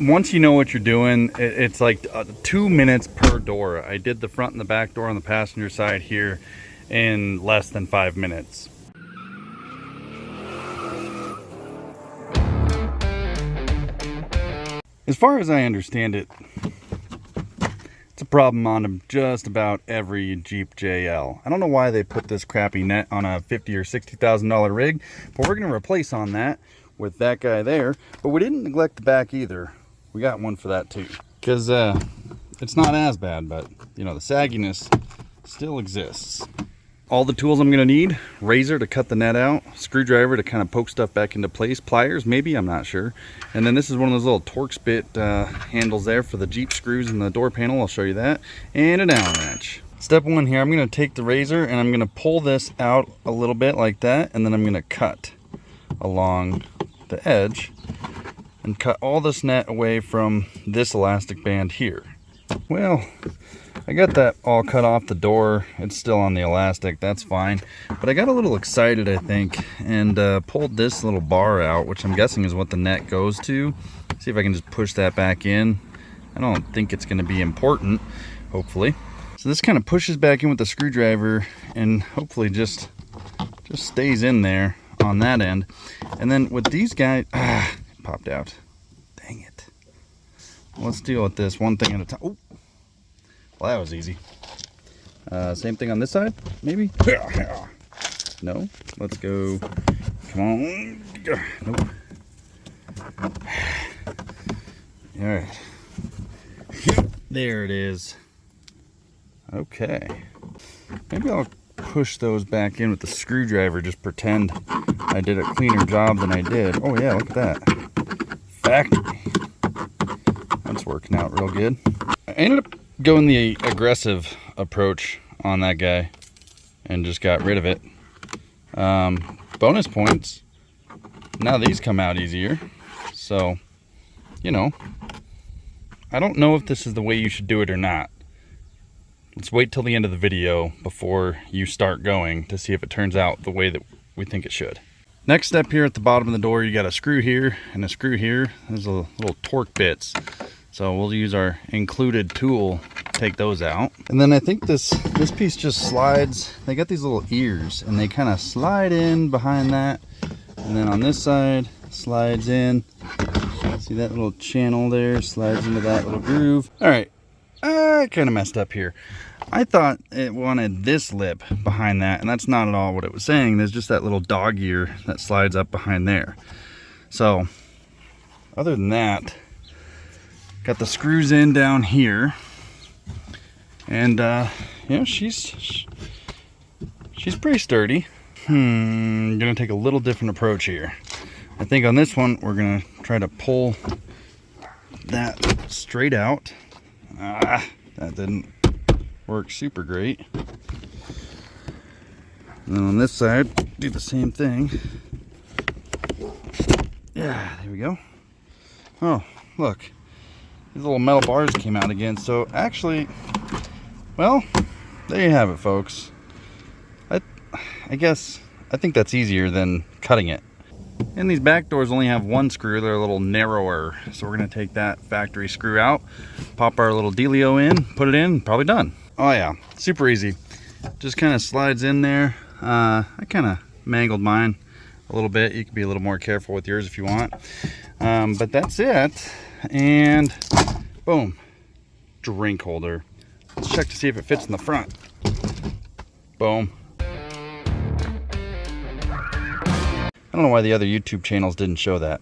once you know what you're doing, it's like 2 minutes per door. I did the front and the back door on the passenger side here in less than 5 minutes. As far as I understand it, it's a problem on just about every Jeep JL. I don't know why they put this crappy net on a $50,000 or $60,000 rig, but we're going to replace on that with that guy there. But we didn't neglect the back either. We got one for that too, because it's not as bad, but you know, the sagginess still exists. All the tools I'm going to need: razor to cut the net out, screwdriver to kind of poke stuff back into place, pliers maybe, I'm not sure. And then this is one of those little Torx bit handles there for the Jeep screws in the door panel. I'll show you that. And an Allen wrench. Step one here, I'm going to take the razor and I'm going to pull this out a little bit like that, and then I'm going to cut along the edge and cut all this net away from this elastic band here. Well, I got that all cut off the door. It's still on the elastic, that's fine. But I got a little excited, I think, and pulled this little bar out, which I'm guessing is what the net goes to. See if I can just push that back in. I don't think it's going to be important, hopefully. So this kind of pushes back in with the screwdriver and hopefully just stays in there on that end. And then with these guys, it popped out. Dang it. Let's deal with this one thing at a time. Oh. Well, that was easy. Same thing on this side, maybe? No? Let's go. Come on. Nope. Alright. There it is. Okay. Maybe I'll push those back in with the screwdriver, just pretend I did a cleaner job than I did. Oh yeah, look at that. Factory. That's working out real good. I ended up going the aggressive approach on that guy and just got rid of it. Bonus points. Now these come out easier. So, you know, I don't know if this is the way you should do it or not. Let's wait till the end of the video before you start going to see if it turns out the way that we think it should. Next step here at the bottom of the door, you got a screw here and a screw here. There's a little torque bits. So we'll use our included tool to take those out. And then I think this piece just slides. They got these little ears and they kind of slide in behind that. And then on this side, slides in. See that little channel there? Slides into that little groove. All right, I kind of messed up here. I thought it wanted this lip behind that, and that's not at all what it was saying. There's just that little dog ear that slides up behind there. So other than that, got the screws in down here, and you know, she's pretty sturdy. Gonna take a little different approach here. I think on this one we're gonna try to pull that straight out. That didn't work super great. And then on this side, do the same thing. Yeah, there we go. Oh, look. These little metal bars came out again. So actually, well, there you have it, folks. I guess, I think that's easier than cutting it. And these back doors only have one screw. They're a little narrower. So we're going to take that factory screw out, pop our little dealio in, put it in, probably done. Oh yeah, super easy. Just kind of slides in there. I kind of mangled mine a little bit. You can be a little more careful with yours if you want. But that's it. And boom, drink holder. Let's check to see if it fits in the front. Boom. I don't know why the other YouTube channels didn't show that.